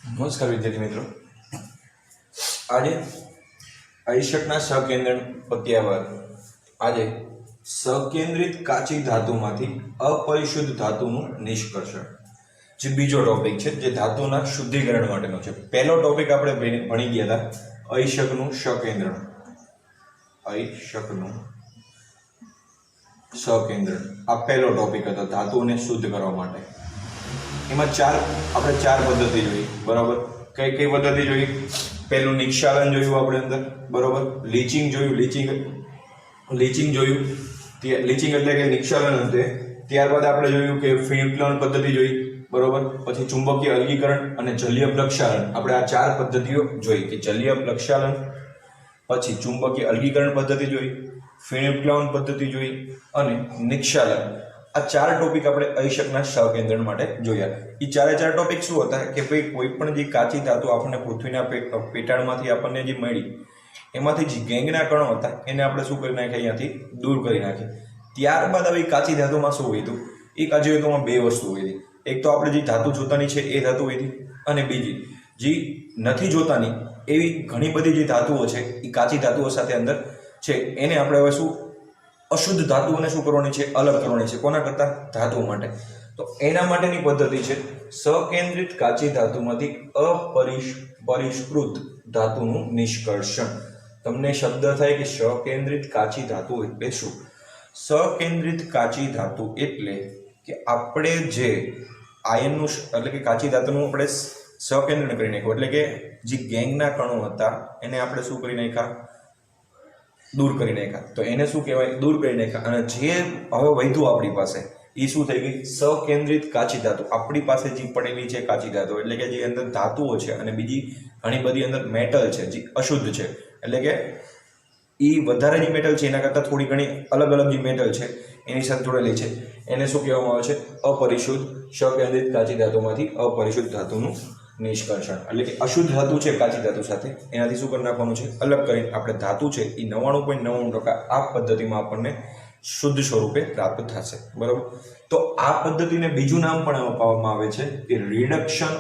નમસ્કાર વિદ્યાર્થી મિત્રો, આજે અયસ્કના સહકેન્દ્રણ પત્યા બાદ આજે સકેન્દ્રિત કાચી ધાતુમાંથી અપરિશુદ્ધ ધાતુનું નિષ્કર્ષણ જે બીજો ટોપિક છે, જે ધાતુના શુદ્ધિકરણ માટેનો છે. પહેલો ટોપિક આપણે ભણી ગયા હતા અયસ્કનું સકેન્દ્રણ. અયસ્કનું સકેન્દ્રણ આ પહેલો ટોપિક હતો ધાતુને શુદ્ધ કરવા માટે. એમાં આપણે ચાર પદ્ધતિ જોઈ, બરાબર. કઈ કઈ પદ્ધતિ જોઈ? પહેલું નિક્ષાલન જોયું આપણે અંદર, બરાબર. લીચિંગ જોયું, લીચિંગ જોયું, લીચિંગ એટલે કે નિક્ષાલન અંતે. ત્યારબાદ આપણે જોયું કે ફિલ્ટર્ન પદ્ધતિ જોઈ, બરાબર. પછી ચુંબકીય અલગીકરણ અને જલીય પ્રક્ષાલન. આપણે આ ચાર પદ્ધતિઓ જોઈ કે જલીય પ્રક્ષાલન, પછી ચુંબકીય અલગીકરણ પદ્ધતિ જોઈ, ફિલ્ટર્ન પદ્ધતિ જોઈ અને નિક્ષાલન. આ ચાર ટોપિક આપણે અયસ્કના સહકેન્દ્રણ માટે જોયા. એ ચારે ચાર ટોપિક શું હતા કે ભાઈ કોઈ પણ જે કાચી ધાતુ આપણને પૃથ્વીના પેટાળમાંથી આપણને જે મળી એમાંથી જે ગેંગના કણો હતા એને આપણે શું કરી નાખ્યા, અહીંયાથી દૂર કરી નાખ્યા. ત્યારબાદ આવી કાચી ધાતુમાં શું વધ્યું? એ કાચી ધાતુમાં બે વસ્તુ વધી. એક તો આપણે જે ધાતુ જોતાની છે એ ધાતુ વધી, અને બીજી જે નથી જોતાની એવી ઘણી બધી જે ધાતુઓ છે એ કાચી ધાતુઓ સાથે અંદર છે, એને આપણે હવે શું અશુદ્ધ ધાતુઓને શું કરવાની છે? અલગ કરવાની છે. કોના કરતા? ધાતુઓ માટે. તો એના માટેની પદ્ધતિ છે સકેન્દ્રિત કાચી ધાતુમાંથી અપરિષ્કૃત ધાતુનું નિષ્કર્ષણ. તમને શબ્દ થાય કે સકેન્દ્રિત કાચી ધાતુ એટલે શું? સકેન્દ્રિત કાચી ધાતુ એટલે કે આપણે જે આયનનું એટલે કે કાચી ધાતુનું આપણે સકેન્દ્રણ કરી નાખ્યું, એટલે કે જે ગેંગના કણો હતા એને આપણે શું કરી નાખ્યા? દૂર કરી નાખ્યા. તો એને શું કહેવાય? દૂર કરી નાખ્યા. અને જે હવે વધ્યું આપણી પાસે એ શું થઈ ગઈ? સકેન્દ્રિત કાચી ધાતુ. આપણી પાસે જે પડેલી છે કાચી ધાતુ, એટલે કે જે અંદર ધાતુઓ છે અને બીજી ઘણી બધી અંદર મેટલ છે જે અશુદ્ધ છે, એટલે કે એ વધારે જે મેટલ છે એના કરતાં થોડી ઘણી અલગ અલગ જે મેટલ છે એની સાથે જોડેલી છે, એને શું કહેવામાં આવે છે? અપરિશુદ્ધ. સકેન્દ્રિત કાચી ધાતુમાંથી અપરિશુદ્ધ ધાતુનું નિષ્કર્ષણ. એટલે કે અશુદ્ધ ધાતુ છે કાચી ધાતુ સાથે, એનાથી શું કરી નાખવાનું છે? અલગ કરીને આપણે ધાતુ છે એ 99.99% આ પદ્ધતિમાં આપણને શુદ્ધ સ્વરૂપે પ્રાપ્ત થશે, બરાબર. તો આ પદ્ધતિને બીજું નામ પણ આપવામાં આવે છે કે રિડક્શન.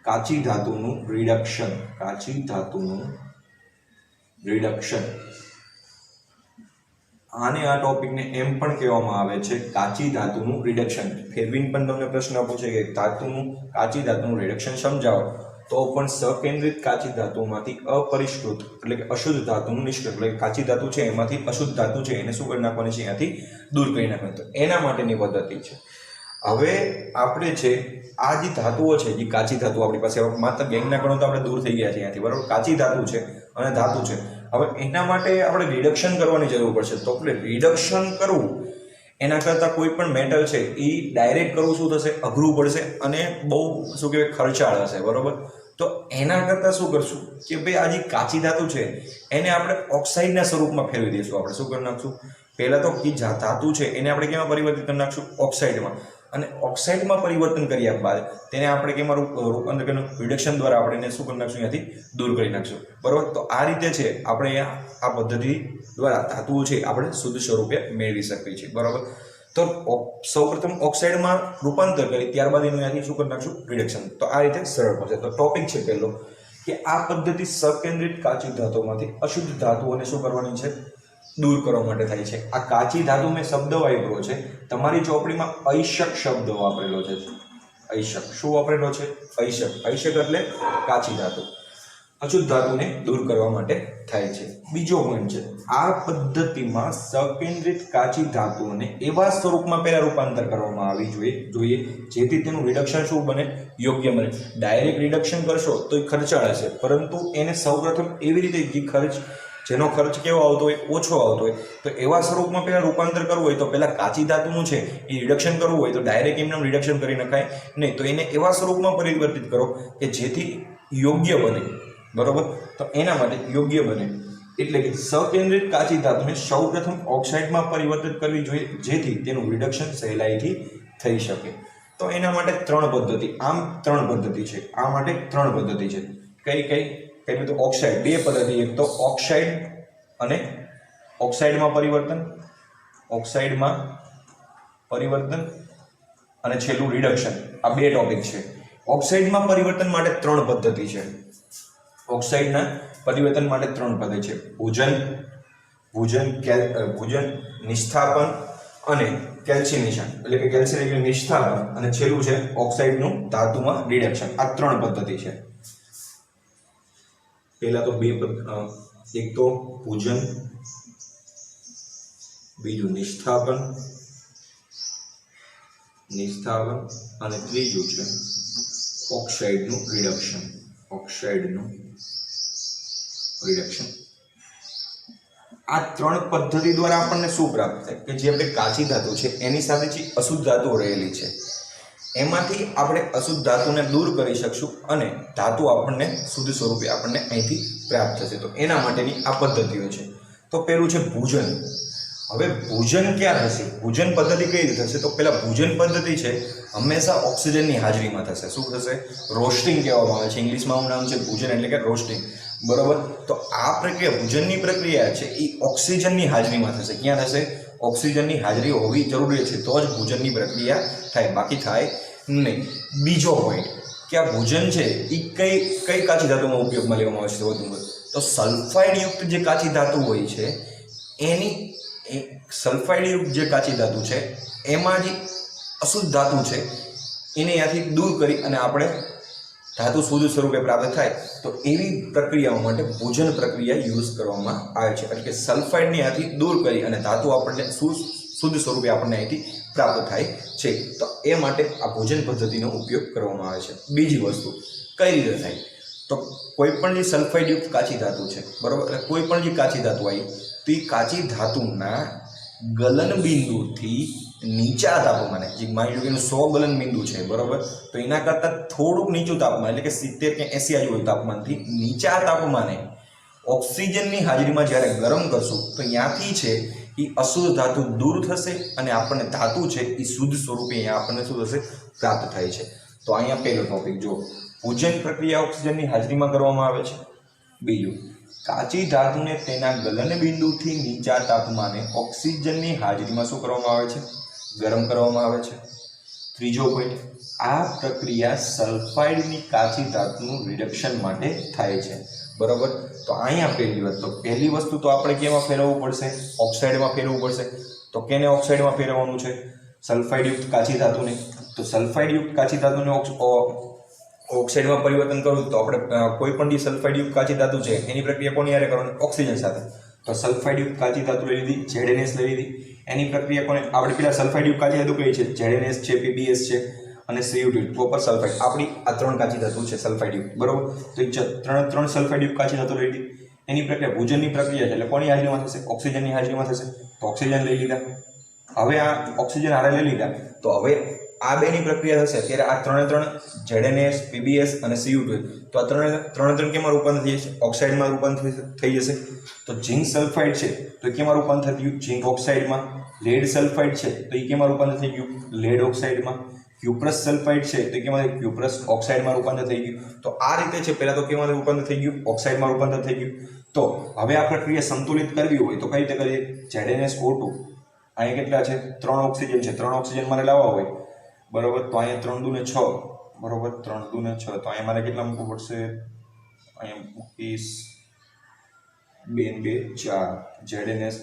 કાચી ધાતુનું રિડક્શન. કાચી ધાતુનું રિડક્શન. આને આ ટોપિકને એમ પણ કહેવામાં આવે છે કાચી ધાતુનું રિડક્શન. ફેરવીને પણ તમને પ્રશ્ન પૂછે કે કાચી ધાતુનું રિડક્શન સમજાવો, તો પણ સકેન્દ્રિત કાચી ધાતુમાંથી અપરિષ્કૃત એટલે કે અશુદ્ધ ધાતુનું નિષ્કર્ષણ. એટલે કાચી ધાતુ છે એમાંથી અશુદ્ધ ધાતુ છે એને શું કરી નાખવાની છે? અહીંયાથી દૂર કરી નાખવાની. તો એના માટેની પદ્ધતિ છે. હવે આપણે છે આ જે ધાતુઓ છે, જે કાચી ધાતુ આપણી પાસે, માત્ર ગેંગના કણો તો આપણે દૂર થઈ ગયા છે અહીંયાથી, બરાબર. કાચી ધાતુ છે અને ધાતુ છે. હવે એના માટે આપણે રિડક્શન કરવાની જરૂર પડશે. તો આપણે રિડક્શન કરવું એના કરતાં કોઈ પણ મેટલ છે એ ડાયરેક્ટ કરવું શું થશે? અઘરું પડશે અને બહુ શું કહેવાય ખર્ચાળ હશે, બરાબર. તો એના કરતાં શું કરશું કે ભાઈ આ જે કાચી ધાતુ છે એને આપણે ઓક્સાઇડના સ્વરૂપમાં ફેરવી દઈશું. આપણે શું કરી નાખશું? પહેલાં તો એ ધાતુ છે એને આપણે કેમાં પરિવર્તિત કરી નાખશું? ઓક્સાઇડમાં. અને ઓક્સાઇડમાં પરિવર્તન કર્યા બાદ તેને આપણે કેમાં રૂપાંતર કરીને રિડક્શન દ્વારા આપણે એને શું કરી નાખશું? અહીંયાથી દૂર કરી નાખશું, બરાબર. તો આ રીતે છે આપણે અહીંયા આ પદ્ધતિ દ્વારા ધાતુઓ છે આપણે શુદ્ધ સ્વરૂપે મેળવી શકીએ છીએ, બરાબર. તો સૌપ્રથમ ઓક્સાઇડમાં રૂપાંતર કરી ત્યારબાદ એનું અહીંયાથી શું કરી નાખશું? રિડક્શન. તો આ રીતે સરળ પડશે. તો ટોપિક છે પહેલો કે આ પદ્ધતિ સકેન્દ્રિત કાચી ધાતુમાંથી અશુદ્ધ ધાતુઓને શું કરવાની છે? દૂર કરવા માટે થાય છે. આ કાચી ધાતુ મેં શબ્દ વાપર્યો છે, તમારી ચોપડીમાં અયસ્ક શબ્દ વાપરેલો છે. અયસ્ક શું વાપરેલો છે? અયસ્ક. અયસ્ક એટલે કાચી ધાતુ. અશુદ્ધ ધાતુને દૂર કરવા માટે થાય છે. બીજો પોઈન્ટ છે આ પદ્ધતિમાં સકેન્દ્રિત કાચી ધાતુઓને એવા સ્વરૂપમાં પહેલા રૂપાંતર કરવામાં આવી જોઈએ જેથી તેનું રિડક્શન શું બને? યોગ્ય બને. ડાયરેક્ટ રિડક્શન કરશો તો એ ખર્ચાળ હશે, પરંતુ એને સૌપ્રથમ એવી રીતે જેનો ખર્ચ કેવો આવતો હોય? ઓછો આવતો હોય. તો એવા સ્વરૂપમાં પહેલાં રૂપાંતર કરવું હોય તો પહેલાં કાચી ધાતુનું છે એ રિડક્શન કરવું હોય તો ડાયરેક્ટ એમને રિડક્શન કરી નખાય નહીં. તો એને એવા સ્વરૂપમાં પરિવર્તિત કરો કે જેથી યોગ્ય બને, બરાબર. તો એના માટે યોગ્ય બને એટલે કે સકેન્દ્રિત કાચી ધાતુને સૌપ્રથમ ઓક્સાઇડમાં પરિવર્તિત કરવી જોઈએ જેથી તેનું રિડક્શન સહેલાઈથી થઈ શકે. તો એના માટે ત્રણ પદ્ધતિ છે. આ માટે ત્રણ પદ્ધતિ છે. કઈ પહેલું તો ઓક્સાઇડ. બે પદ્ધતિ. એક તો ઓક્સાઇડ અને ઓક્સાઇડમાં પરિવર્તન અને છેલ્લું રિડક્શન. આ બે ટોપિક છે. ઓક્સાઇડમાં પરિવર્તન માટે 3 પદ્ધતિ છે. ઓક્સાઇડના પરિવર્તન માટે 3 પદ્ધતિ છે. ભૂજન, નિસ્થાપન અને કેલ્સિનેશન, એટલે કે કેલ્સિનેશન નિસ્થાપન, અને છેલ્લું છે ઓક્સાઇડનું ધાતુમાં રિડક્શન. આ 3 પદ્ધતિ છે. પહેલા તો એક તો ભૂજન, બીજું નિસ્થાપન અને ત્રીજું છે ઓક્સાઇડનું રિડક્શન. આ 3 પદ્ધતિ દ્વારા આપણને શું પ્રાપ્ત થાય કે જે આપણે કાચી ધાતુ છે એની સાથે જે અશુદ્ધ ધાતુઓ રહેલી છે એમાંથી આપણે અશુદ્ધ ધાતુને દૂર કરી શકશું અને ધાતુ આપણને શુદ્ધ સ્વરૂપે આપણને અહીંથી પ્રાપ્ત થશે. તો એના માટેની આ પદ્ધતિઓ છે. તો પહેલું છે ભૂજન. હવે ભૂજન ક્યાં થશે? ભૂજન પદ્ધતિ કઈ રીતે થશે? તો પહેલા ભૂજન પદ્ધતિ છે હંમેશા ઓક્સિજનની હાજરીમાં થશે. શું થશે? રોસ્ટિંગ કહેવામાં આવે છે. ઇંગ્લિશમાં નામ છે ભૂજન, એટલે કે રોસ્ટિંગ. બરોબર. તો આ પ્રક્રિયા, ભૂજનની પ્રક્રિયા છે એ ઓક્સિજનની હાજરીમાં થશે. ક્યાં થશે? ઓક્સિજનની હાજરી હોવી જરૂરી છે તો જ ભૂજનની પ્રક્રિયા થાય, બાકી થાય નહીં. બીજો પોઈન્ટ કે આ ભૂજન છે એ કઈ કાચી ધાતુમાં ઉપયોગમાં લેવામાં આવે છે વધુ? તો સલ્ફાઇડ યુક્ત જે કાચી ધાતુ હોય છે એની સલ્ફાઇડ યુક્ત જે કાચી ધાતુ છે એમાં જે અશુદ્ધ ધાતુ છે એને ત્યાંથી દૂર કરી અને આપણે ધાતુ શુદ્ધ સ્વરૂપે પ્રાપ્ત થાય તો એવી પ્રક્રિયાઓ માટે ભૂજન પ્રક્રિયા યુઝ કરવામાં આવે છે. એટલે કે સલ્ફાઇડને ત્યાંથી દૂર કરી અને ધાતુ આપણને શુદ્ધ સ્વરૂપે આપણને અહીંથી પ્રાપ્ત થાય છે. તો એ માટે આ ભૂજન પદ્ધતિનો ઉપયોગ કરવામાં આવે છે. બીજી વસ્તુ કઈ રીતે થાય? તો કોઈ પણ જે સલ્ફાઇડ યુક્ત કાચી ધાતુ છે, બરોબર, એટલે કોઈ પણ જે કાચી ધાતુ આવી તો એ કાચી ધાતુના ગલન બિંદુથી નીચા તાપમાને, જે માની લો કે 100 ગલન બિંદુ છે, બરોબર, તો એના કરતાં થોડુંક નીચું તાપમાન, એટલે કે 70 કે 80 આજુબાજુ તાપમાનથી નીચા તાપમાને ઓક્સિજનની હાજરીમાં જ્યારે ગરમ કરશું તો ત્યાંથી છે એ અશુદ્ધ ધાતુ દૂર થશે અને આપણને ધાતુ છે એ શુદ્ધ સ્વરૂપે અહીંયા આપણને શું થશે? પ્રાપ્ત થાય છે. તો અહીંયા પહેલો ટોપિક જો ભૂજન પ્રક્રિયા ઓક્સિજનની હાજરીમાં કરવામાં આવે છે. બીજું, કાચી ધાતુને તેના ગલન બિંદુથી નીચા તાપમાને ઓક્સિજનની હાજરીમાં શું કરવામાં આવે છે? ગરમ કરવામાં આવે છે. ત્રીજો પોઈન્ટ, આ પ્રક્રિયા સલ્ફાઇડની કાચી ધાતુનું રિડક્શન માટે થાય છે. બરોબર. તો અહીંયા પહેલી વસ્તુ તો આપણે કેમાં ફેરવવું પડશે? ઓક્સાઇડમાં ફેરવવું પડશે. તો કેને ઓક્સાઇડમાં ફેરવવાનું છે? સલ્ફાઇડ યુક્ત કાચી ધાતુને. તો સલ્ફાઇડ યુક્ત કાચી ધાતુને ઓક્સાઇડમાં પરિવર્તન કરવું તો આપણે કોઈ પણ જે સલ્ફાઇડ યુક્ત કાચી ધાતુ છે એની પ્રક્રિયા કોની હારે કરવાની? ઓક્સિજન સાથે. તો સલ્ફાઇડ યુક્ત કાચી ધાતુ લઈ લીધી, ZnS લઈ લીધી. એની પ્રક્રિયા કોને? આપણે પેલા સલ્ફાઇડ યુક્ત કાચી ધાતુ કઈ છે? ZnS છે, PbS છે અને CuT, કોપર સલ્ફાઇડ. આપણી આ 3 કાચી ધાતુ છે સલ્ફાઇડ યુક્ત, બરોબર. તો ત્રણ સલ્ફાઇડ યુક્ત કાચી ધાતુ લઈ લીધી. એની પ્રક્રિયા ભૂજનની પ્રક્રિયા છે એટલે કોની હાજરીમાં થશે? ઓક્સિજનની હાજરીમાં થશે. તો ઓક્સિજન લઈ લીધા. હવે આ ઓક્સિજન હારે લઈ લીધા તો હવે આ બેની પ્રક્રિયા થશે ત્યારે આ 3 ZnS, PbS અને CuT. તો આ ત્રણે કેમાં રૂપાંતર થઈ જશે? ઓક્સાઇડમાં રૂપાંતર થઈ જશે. તો ઝિંક સલ્ફાઇડ છે તો કેમાં રૂપાંતર થયું? ઝિંક ઓક્સાઇડમાં. લેડ સલ્ફાઇડ છે તો એ કેમાં રૂપાંતર થઈ ગયું? લેડ ઓક્સાઇડમાં. ક્યુપ્રસ સલ્ફાઇડ છે તો કેમાં? ક્યુપ્રસ ઓક્સાઇડમાં રૂપાંતર થઈ ગયું. તો આ રીતે છે. પહેલા તો કેમાં રૂપાંતર થઈ ગયું? ઓક્સાઇડમાં રૂપાંતર થઈ ગયું. તો હવે આ પ્રક્રિયા સંતુલિત કરવી હોય તો કઈ રીતે કરીએ? ZnSO2 અહીંયા કેટલા છે? 3 ઓક્સિજન છે. 3 ઓક્સિજન મારે લાવવા હોય, બરોબર, તો અહીંયા 3 દુ ને 6, બરોબર, 3 દુ ને 6. તો અહીંયા મારે કેટલા મૂકવું પડશે? અહીંયા મૂકીશ 2 ને 2 4. ZnS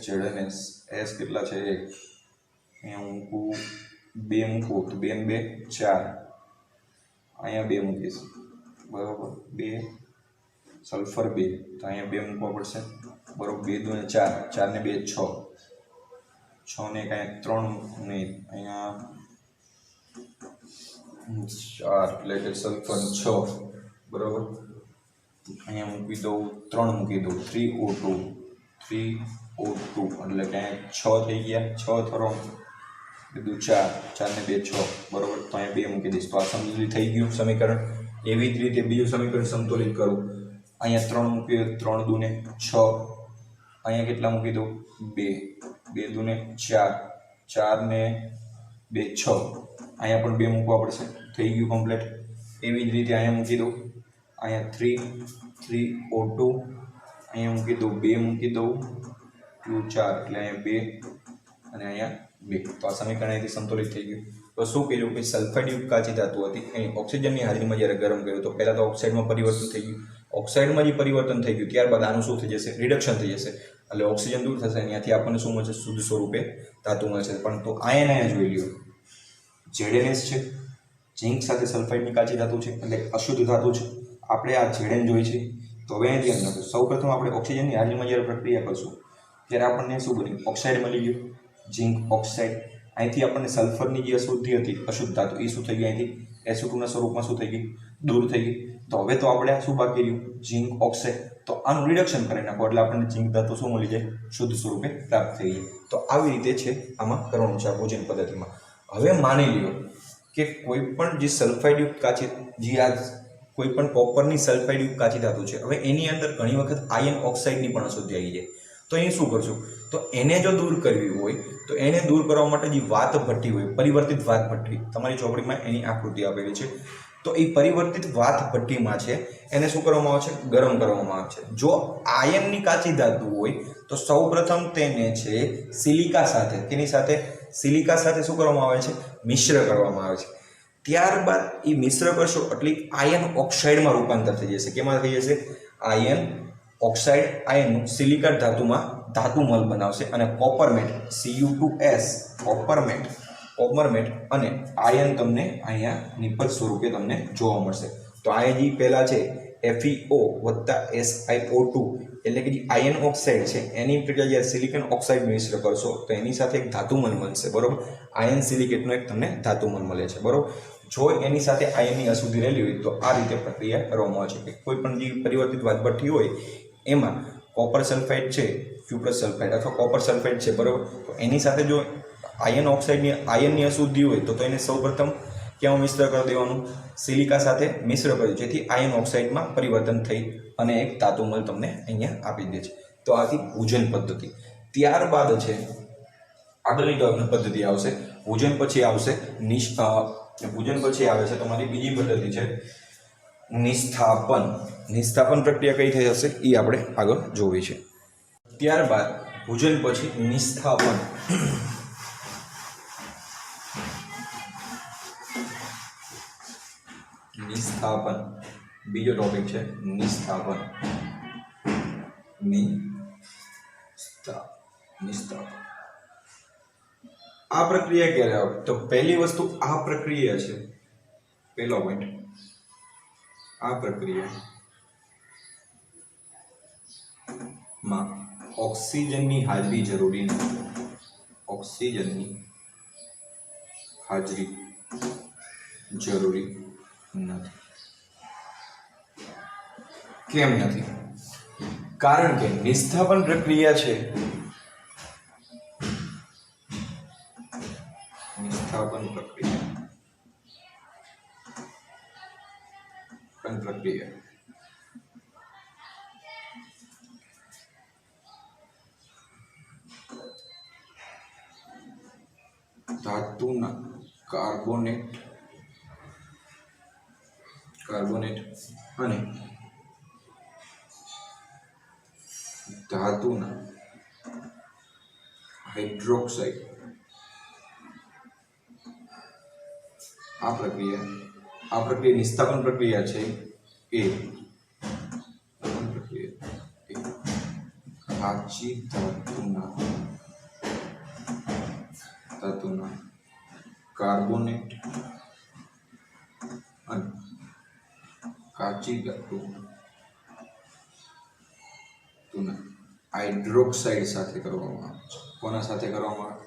S કેટલા છે? 1. અહીંયા મૂકું 2 મૂકું તો 2 ને 2 4. અહીંયા 2 મૂકીશ, બરોબર, 2 સલ્ફર 2. તો અહીંયા 2 મૂકવા પડશે, બરોબર. 2 દુ ને 4, 4 ને 2 6, 6 ને કાંઈ 3 નહીં, અહીંયા 4 એટલે કે સલ્ફર 6, બરોબર. અહીંયા મૂકી દઉં 3 મૂકી દઉં 3O2 એટલે કે 6 થઈ ગયા. 6 થરો બીજું 4, 4 ને 2 6, બરોબર. તો અહીંયા 2 મૂકી દઈશ. તો આ સંતુલિત થઈ ગયું સમીકરણ. એવી જ રીતે બીજું સમીકરણ સંતુલિત કરું. અહીંયા 3 મૂકી દઉં, 3 દુ ને 6. અહીંયા કેટલા મૂકી દઉં? 2, 2 દુ ને 4, 4 ને 2 6. અહીંયા પણ 2 મૂકવા પડશે. થઈ ગયું કમ્પ્લીટ. એવી જ રીતે અહીંયા મૂકી દઉં. અહીંયા 3O2, અહીંયા મૂકી દઉં 2 મૂકી દઉં 2 4 એટલે અહીંયા 2 અને અહીંયા 2. તો આ સમીકરણ અહીંથી સંતુલિત થઈ ગયું. તો શું કર્યું કે સલ્ફાઇડયુક્ત કાચી ધાતુ હતી એની ઓક્સિજનની હાજરીમાં જ્યારે ગરમ કર્યું તો પહેલાં તો ઓક્સાઇડમાં પરિવર્તન થઈ ગયું, ઓક્સાઇડમાં જે પરિવર્તન થઈ ગયું ત્યારબાદ આનું શું થઈ જશે, રિડક્શન થઈ જશે, એટલે ઓક્સિજન દૂર થશે, ત્યાંથી આપણને શું મળશે, શુદ્ધ સ્વરૂપે ધાતુ મળશે. પણ તો અહીંયા જોઈ લ્યો, ZnS છે, ઝીંક સાથે સલ્ફાઇડની કાચી ધાતુ છે એટલે અશુદ્ધ ધાતુ છે. આપણે આ Zn જોઈ છે. તો હવે ધ્યાન રાખો, સૌપ્રથમ આપણે ઓક્સિજનની હાજરીમાં જ્યારે પ્રક્રિયા કરશું ત્યારે આપણને શું બન્યું, ઓક્સાઇડ મળી ગયું, ઝીંક ઓક્સાઇડ. અહીંથી આપણને સલ્ફરની જે અશુદ્ધિ હતી, અશુદ્ધ ધાતુ, એ શું થઈ ગઈ, અહીંથી SO2ના સ્વરૂપમાં શું થઈ ગઈ, દૂર થઈ ગઈ. તો હવે તો આપણે શું બાકી રહ્યું, ઝીંક ઓક્સાઇડ. તો આનું રિડક્શન કરી નાખો એટલે આપણને ઝીંક ધાતુ શું મળી જાય, શુદ્ધ સ્વરૂપે પ્રાપ્ત થઈ જાય. તો આવી રીતે છે આમાં કરવાનું છે આ ભોજન પદ્ધતિમાં. હવે માની લ્યો કે કોઈ પણ જે સલ્ફાઇડયુક્ત કાચી, જે આ કોઈ પણ કોપરની સલ્ફાઇડયુક્ત કાચી ધાતુ છે, હવે એની અંદર ઘણી વખત આયન ઓક્સાઇડની પણ અશુદ્ધિ આવી જાય. તો એ શું કરશું, તો એને જો દૂર કરવી હોય તો એને દૂર કરવા માટે જે વાત ભઠ્ઠી હોય, પરિવર્તિત વાત ભઠ્ઠી, તમારી ચોપડીમાં એની આકૃતિ આપેલી છે. તો એ પરિવર્તિત વાત ભઠ્ઠીમાં છે એને શું કરવામાં આવે છે, ગરમ કરવામાં આવે છે. જો આયનની કાચી ધાતુ હોય તો સૌપ્રથમ તેને છે સિલિકા સાથે, તેની સાથે સિલિકા સાથે શું કરવામાં આવે છે, મિશ્ર કરવામાં આવે છે. ત્યારબાદ એ મિશ્ર કરશો એટલે આયન ઓક્સાઇડમાં રૂપાંતર થઈ જશે. કેમાં થઈ જશે, આયન ઓક્સાઇડ આયનનું સિલિકેટ ધાતુમાં ધાતુમલ બનાવશે અને કોપરમેટ Cu2S કોપરમેટ અને આયન તમને અહીંયા નિપજ સ્વરૂપે તમને જોવા મળશે. તો આ જે પહેલા છે FeO + SiO2 એટલે કે જે આયન ઓક્સાઇડ છે એની પ્રક્રિયા જ્યારે સિલિકોન ઓક્સાઇડ મિશ્ર કરશો તો એની સાથે એક ધાતુમલ મળશે, બરોબર. આયન સિલિકેટનો એક તમને ધાતુમલ મળે છે, બરોબર. જો એની સાથે આયનની અશુદ્ધિ રહેલી હોય તો આ રીતે પ્રક્રિયા કરવામાં આવે છે કે કોઈ પણ જે પરિવર્તિત વાત ભઠ્ઠી હોય એમાં કોપર સલ્ફાઇડ છે, ક્યુપ્રસ સલ્ફાઇડ અથવા કોપર સલ્ફાઇડ છે, બરોબર. તો એની સાથે જો આયન ઓક્સાઇડની આયનની અશુદ્ધિ હોય તો એને સૌપ્રથમ ક્યાં મિશ્ર કરી દેવાનું, સિલિકા સાથે મિશ્ર કર્યું, જેથી આયન ઓક્સાઇડમાં પરિવર્તન થઈ અને એક ધાતુમલ તમને અહીંયા આપી દે છે. તો આથી ભોજન પદ્ધતિ. ત્યારબાદ છે આગળની પદ્ધતિ આવશે ભોજન પછી આવશે ભોજન પછી આવે છે તમારી બીજી પદ્ધતિ છે નિસ્થાપન. નિસ્થાપન પ્રક્રિયા કઈ થઈ હશે એ આપણે આગળ જોવી છે. ત્યારબાદ ભોજન પછી નિસ્થાપન. નિસ્થાપન બીજો ટોપિક છે નિસ્થાપન. નિસ્થાપન આ પ્રક્રિયા ક્યારે આવે, તો પહેલી વસ્તુ આ પ્રક્રિયા છે, પહેલો પોઈન્ટ, આ પ્રક્રિયામાં ઓક્સિજનની હાજરી જરૂરી નથી. ઓક્સિજનની હાજરી જરૂરી નથી. કેમ નથી? કારણ કે નિસ્થાપન પ્રક્રિયા છે, નિસ્થાપન પ્રક્રિયા ધાતુના કાર્બોનેટ અને ધાતુના હાઇડ્રોક્સાઇડ આ પ્રક્રિયા નિસ્થાપન પ્રક્રિયા છે એ કાચી ધાતુના કાર્બોનેટ અને કાચી ધાતુના હાઇડ્રોક્સાઇડ સાથે કરવામાં આવે છે. કોના સાથે કરવામાં આવે?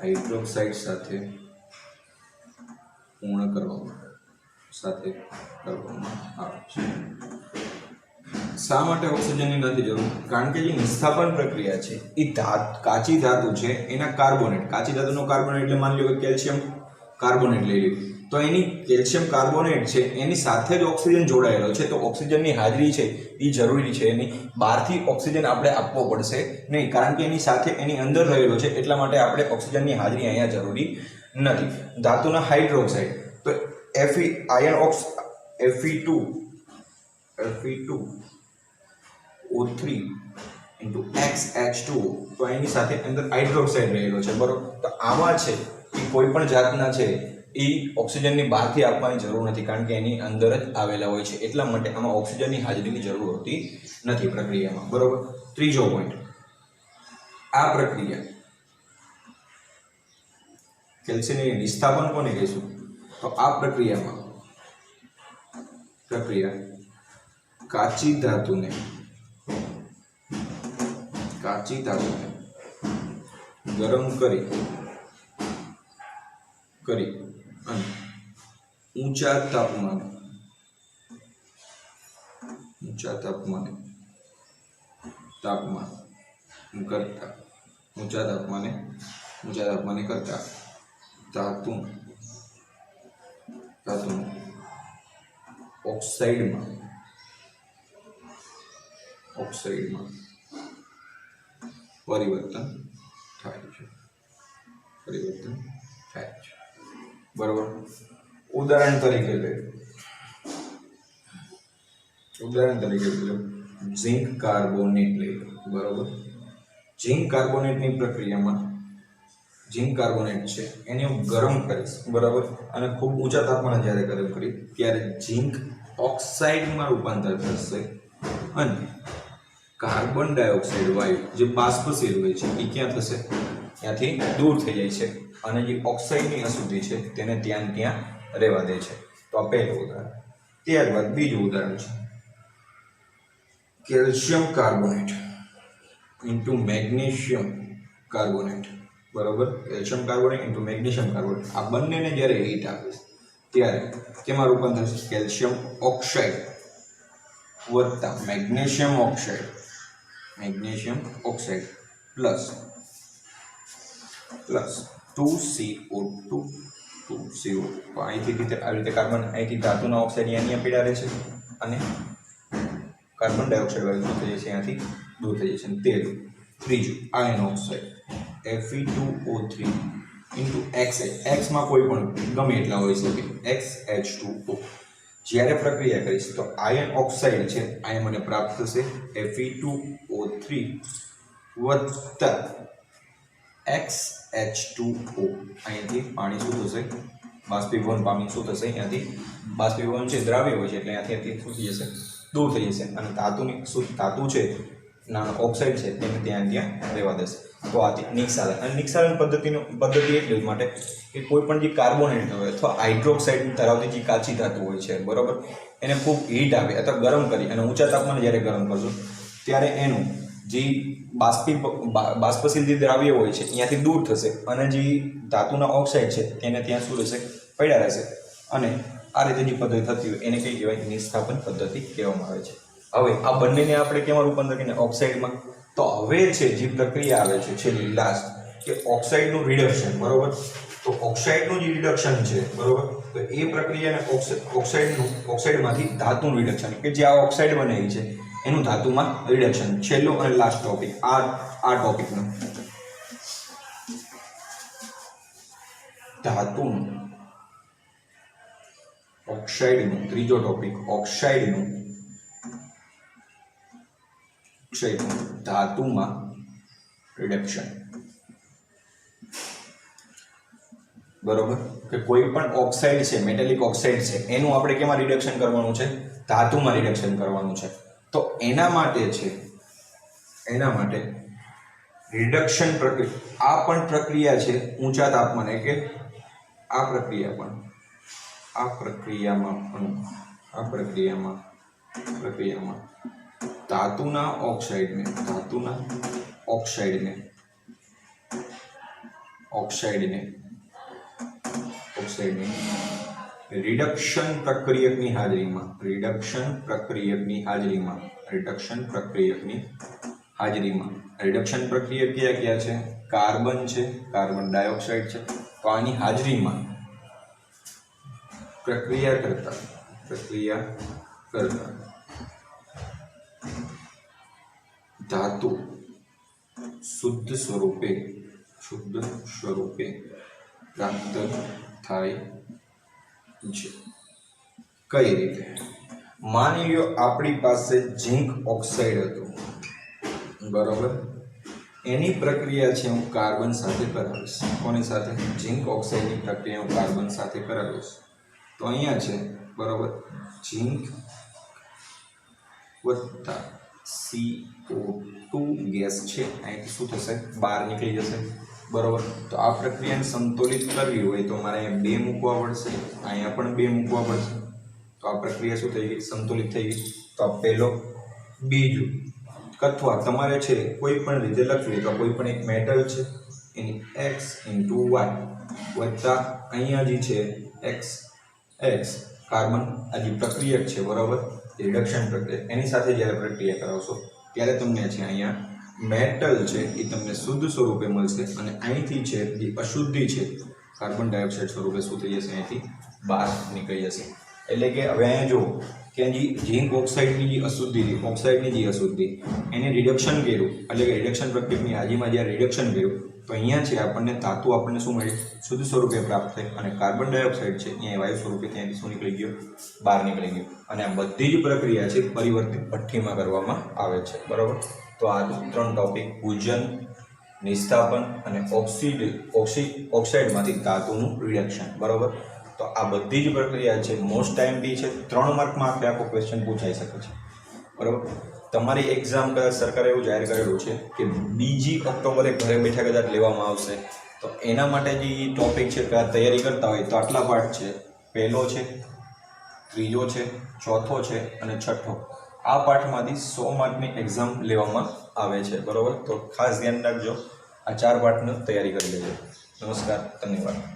હાઇડ્રોક્સાઇડ સાથે પૂર્ણ કરવામાં આવે છે. શા માટે ઓક્સિજનની નથી જરૂર? કારણ કે જે નિસ્થાપન પ્રક્રિયા છે એ કાચી ધાતુ છે એના કાર્બોનેટ, કાચી ધાતુનો કાર્બોનેટ એટલે માની લો કે કેલ્શિયમ કાર્બોનેટ લઈ લ્યો, તો એની કેલ્શિયમ કાર્બોનેટ છે એની સાથે જ ઓક્સિજન જોડાયેલો છે, તો ઓક્સિજનની હાજરી છે એ જરૂરી છે. એની બહારથી ઓક્સિજન આપણે આપવો પડશે નહીં, કારણ કે એની સાથે એની અંદર રહેલો છે, એટલા માટે આપણે ઓક્સિજનની હાજરી અહીંયા જરૂરી નથી. ધાતુના હાઇડ્રોક્સાઇડ તો Fe2O3 ઇન્ટુ XH2 તો એની સાથે અંદર હાઇડ્રોક્સાઇડ રહેલો છે બરોબર. તો આમાં છે એ કોઈ પણ જાતના છે એ ઓક્સિજનની બહારથી આપવાની જરૂર નથી કારણ કે એની અંદર જ આવેલા હોય છે એટલા માટે આમાં ઓક્સિજનની હાજરીની જરૂર હોતી નથી પ્રક્રિયામાં બરોબર. ત્રીજો પોઈન્ટ, આ પ્રક્રિયા કેલ્શિયમની નિસ્થાપન કોને કહીશું તો આ પ્રક્રિયા કાચી ધાતુને ગરમ કરી અને ઊંચા તાપમાને કરતા ધાતુનું ઓક્સાઇડમાં પરિવર્તન થાય છે બરોબર. ઉદાહરણ તરીકે ઝિંક કાર્બોનેટ લઈ લો બરોબર. ઝિંક કાર્બોનેટની પ્રક્રિયામાં ઝિંક કાર્બોનેટ છે એને હું ગરમ કરીશ બરાબર અને ખૂબ ઊંચા તાપમાને જ્યારે ગરમ કરી ત્યારે ઝિંક ઓક્સાઇડમાં રૂપાંતર થશે અને કાર્બન ડાયોક્સાઇડ વાયુ જે બાષ્પશીલ હોય છે એ ક્યાં થશે ત્યાંથી દૂર થઈ જાય છે અને જે ઓક્સાઇડની અશુદ્ધિ છે તેને ત્યાં રહેવા દે છે. તો આ પહેલું ઉદાહરણ. ત્યારબાદ બીજું ઉદાહરણ છે calcium carbonate into magnesium carbonate બરોબર. Calcium carbonate into magnesium carbonate આ બંનેને જ્યારે હીટ આપીશ ત્યારે કેમાં રૂપાંતર થશે કેલ્શિયમ ઓક્સાઇડ વત્તા મેગ્નેશિયમ ઓક્સાઇડ પ્લસ 2CO2 અહીંથી આવી રીતે કાર્બન અહીંથી ધાતુના ઓક્સાઇડ અહીંયા પીડા રહે છે અને કાર્બન ડાયોક્સાઇડ વાયુ શું થઈ જાય છે અહીંયાથી દૂર થઈ જાય છે. ત્રીજું ion oxide Fe2O3 into XH માં કોઈ પણ ગમે એટલા હોઈ શકે XH2O. જ્યારે પ્રક્રિયા કરીશ તો આયન ઓક્સાઇડ છે અહીંયા મને પ્રાપ્ત થશે Fe2O3 વત્તા XH2O. અહીંયાથી પાણી શું થશે બાષ્પીભવન પામી શું થશે અહીંયાથી બાષ્પીભવન છે દ્રાવ્ય હોય છે એટલે અહીંયાથી શું થઈ જશે દૂર થઈ જશે અને ધાતુ છે નાનો ઓક્સાઇડ છે તેને ત્યાં રહેવા દેશે. તો આ નિક્ષાલન અને નિક્ષાલન પદ્ધતિ એટલી જ માટે કે કોઈ પણ જે કાર્બોનેટ હોય અથવા હાઇડ્રોક્સાઇડ ધરાવતી જે કાચી ધાતુ હોય છે બરોબર એને ખૂબ હીટ આપે અથવા ગરમ કરી અને ઊંચા તાપમાને જ્યારે ગરમ કરશો ત્યારે એનું જે બાષ્પશીલ જે દ્રાવ્ય હોય છે અહીંયાથી દૂર થશે અને જે ધાતુના ઓક્સાઇડ છે તેને ત્યાં શું રહેશે પડ્યા રહેશે અને આ રીતે જે પદ્ધતિ થતી હોય એને કઈ કહેવાય નિસ્થાપન પદ્ધતિ કહેવામાં આવે છે. હવે આ બંનેને આપણે કેમાં રૂપાંતર કરીને ઓક્સાઇડમાં. તો હવે છે જે પ્રક્રિયા આવે છે છેલ્લી લાસ્ટ કે ઓક્સાઇડનું રિડક્શન બરોબર. તો ઓક્સાઇડનું જે રિડક્શન છે બરોબર તો એ પ્રક્રિયાને ઓક્સાઇડમાંથી ધાતુનું રિડક્શન કે જે આ ઓક્સાઇડ બનેલી છે એનું ધાતુમાં રિડક્શન. છેલ્લો અને લાસ્ટ ટોપિક આ ટોપિકનો ધાતુનું ઓક્સાઇડનું ત્રીજો ટોપિક ઓક્સાઇડનું ધાતુમાં રિડક્શન બરોબર. કે કોઈ પણ ઓક્સાઇડ છે મેટેલિક ઓક્સાઇડ છે એનું આપણે કેમાં રિડક્શન કરવાનું છે ધાતુમાં રિડક્શન કરવાનું છે. તો એના માટે રિડક્શન પ્રક્રિયા આ પણ પ્રક્રિયા છે ઊંચા તાપમાને કે આ પ્રક્રિયામાં ધાતુના ઓક્સાઇડને રિડક્શન પ્રક્રિયકની હાજરીમાં રિડક્શન પ્રક્રિયક કયા છે કાર્બન છે કાર્બન ડાયોક્સાઇડ છે. તો આની હાજરીમાં પ્રક્રિયા કરતા ધાતુ શુદ્ધ સ્વરૂપે પ્રાપ્ત થાય છે. કઈ રીતે? માની લો આપણી પાસે ઝિંક ઓક્સાઇડ હતું બરાબર. એની પ્રક્રિયા છે હું કાર્બન સાથે કરાવીશ. કોની સાથે? ઝિંક ઓક્સાઇડની પ્રક્રિયા હું કાર્બન સાથે કરાવીશ. તો અહીંયા છે બરાબર ઝિંક વત્તા CO2 ગેસ છે, અહીંથી શું થશે? બહાર નીકળી જશે. બરાબર. તો આ પ્રક્રિયાને સંતુલિત કરવી હોય તો મારે અહીંયા 2 મૂકવા પડશે, અહીંયા પણ 2 મૂકવા પડશે. તો આ પ્રક્રિયા શું થઈ ગઈ? સંતુલિત થઈ ગઈ. તો આ પહેલો. બીજું, અથવા તમારે છે કોઈ પણ રીતે લખવી તો કોઈ પણ એક મેટલ છે એની x * y વત્તા અહીંયા જે છે x કાર્બન આ જે પ્રક્રિયક છે બરાબર રિડક્શન પ્રક્રિયા, એની સાથે જ્યારે પ્રક્રિયા કરાવશો ત્યારે તમને છે અહીંયા મેટલ છે એ તમને શુદ્ધ સ્વરૂપે મળશે અને અહીંથી છે જે અશુદ્ધિ છે કાર્બન ડાયોક્સાઇડ સ્વરૂપે શું થઈ જશે? અહીંથી બહાર નીકળી જશે. એટલે કે હવે અહીંયા જુઓ કે ઝિંક ઓક્સાઇડની જે અશુદ્ધિ એને રિડક્શન કર્યું, એટલે કે રિડક્શન પ્રક્રિયાની હાજરીમાં જ્યારે રિડક્શન કર્યું તો અહીંયા છે આપણને ધાતુ આપણને શું મળી? શુદ્ધ સ્વરૂપે પ્રાપ્ત થઈ અને કાર્બન ડાયોક્સાઇડ છે અહીંયા વાયુ સ્વરૂપે ત્યાંથી શું નીકળી ગયો? બહાર નીકળી ગયો. અને આ બધી જ પ્રક્રિયા છે પરિવર્તિત ભઠ્ઠીમાં કરવામાં આવે છે. બરાબર. તો આ 3 ટોપિક પૂજન, નિસ્થાપન અને ઓક્સાઇડમાંથી ધાતુનું રિડક્શન. બરાબર. તો આ બધી જ પ્રક્રિયા છે મોસ્ટ ટાઈમ બી છે 3 માર્કમાં આખો ક્વેશ્ચન પૂછાઈ શકે છે. બરાબર. તમારી એક્ઝામ સરકારે એવું જાહેર કરેલું છે કે 2 ઓક્ટોબરે ઘરે બેઠા કદાચ લેવામાં આવશે. તો એના માટે જે ટોપિક છે તૈયારી કરતા હોય તો આટલા પાઠ છે. પહેલો છે, ત્રીજો છે, ચોથો છે અને છઠ્ઠો. આ પાઠમાંથી 100 માર્કની એક્ઝામ લેવામાં આવે છે. બરાબર. તો ખાસ ધ્યાન રાખજો, આ 4 પાઠની તૈયારી કરી લેજો. નમસ્કાર, ધન્યવાદ.